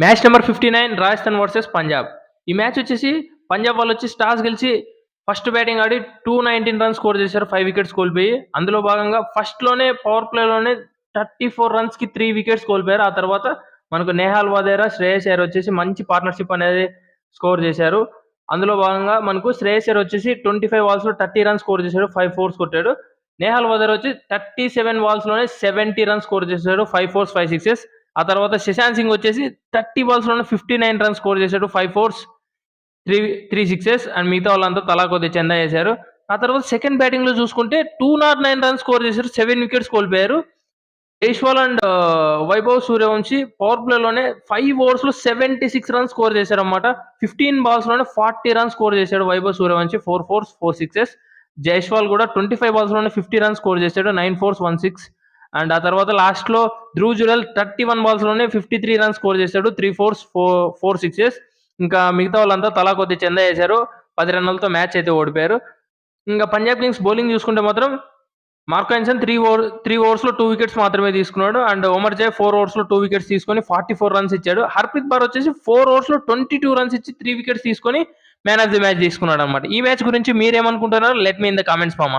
Match number 59 Rajasthan versus Punjab. ఈ match వచ్చేసి పంజాబ్ వాళ్ళొచ్చి టాస్ గెలిచి ఫస్ట్ బ్యాటింగ్ ఆడి 219 రన్స్ స్కోర్ చేశారు 5 వికెట్స్ కోల్పోయి. అందులో భాగంగా ఫస్ట్‌లోనే పవర్ ప్లేలోనే 34 రన్స్‌కి 3 వికెట్స్ కోల్పోయారు. ఆ తర్వాత మనకు నేహాల్ వధేరా, శ్రేయస్ అయ్యర్ వచ్చేసి మంచి పార్ట్నర్‌షిప్ అనేది స్కోర్ చేశారు. అందులో భాగంగా మనకు శ్రేయస్ అయ్యర్ వచ్చేసి 25 బాల్స్‌లో 30 రన్స్ స్కోర్ చేశాడు. 5 ఫోర్స్ కొట్టాడు. నేహాల్ వధేరా వచ్చి 37 బాల్స్‌లోనే 70 రన్స్ స్కోర్ చేశాడు. 5 ఫోర్స్, 5 సిక్సెస్. ఆ తర్వాత శశాంత్ సింగ్ వచ్చేసి 30 బాల్స్‌లోనే 59 రన్స్ స్కోర్ చేశాడు. 5 ఫోర్స్, 3 సిక్సెస్ అండ్ మిగతా వాళ్ళంతా తలా కొద్దిగా చందా చేశారు. ఆ తర్వాత సెకండ్ బ్యాటింగ్‌లో చూసుకుంటే 209 రన్స్ స్కోర్ చేశారు. 7 వికెట్స్ కోల్పోయారు. జైస్వాల్ అండ్ వైభవ్ సూర్యవంశి పవర్ ప్లేలోనే 5 ఓవర్స్‌లో 76 రన్స్ స్కోర్ చేశారన్నమాట. 15 బాల్స్‌లోనే 40 రన్స్ స్కోర్ చేశాడు వైభవ్ సూర్యవంశి. 4 fours, 4 sixes. జైస్వాల్ కూడా 25 బాల్స్‌లోనే 50 రన్స్ స్కోర్ చేశాడు. 9 ఫోర్స్, 1 సిక్స్. అండ్ ఆ తర్వాత లాస్ట్‌లో ధ్రువ్ జురెల్ 31 బాల్స్‌లోనే 53 రన్స్ స్కోర్ చేశాడు. 3 ఫోర్స్, 4 సిక్సెస్. ఇంకా మిగతా వాళ్ళంతా తలా కొద్దిగా చందా చేశారు. 10 రన్‌లతో మ్యాచ్ అయితే ఓడిపోయారు. ఇంకా పంజాబ్ కింగ్స్ బౌలింగ్ చూసుకుంటే మాత్రం మార్క్ యాన్సన్ 3 ఓవర్స్‌లో 2 వికెట్స్ మాత్రమే తీసుకున్నాడు. అండ్ ఒమర్ జై 4 ఓవర్స్‌లో 2 వికెట్స్ తీసుకొని 44 రన్స్ ఇచ్చాడు. హర్‌ప్రీత్ బార్ వచ్చేసి 4 ఓవర్స్‌లో 22 రన్స్ ఇచ్చి 3 వికెట్స్ తీసుకొని మ్యాన్ ఆఫ్ ది మ్యాచ్ తీసుకున్నాడన్నమాట. ఈ మ్యాచ్ గురించి మీరేమనుకుంటున్నారు? Let me in the comments మామ.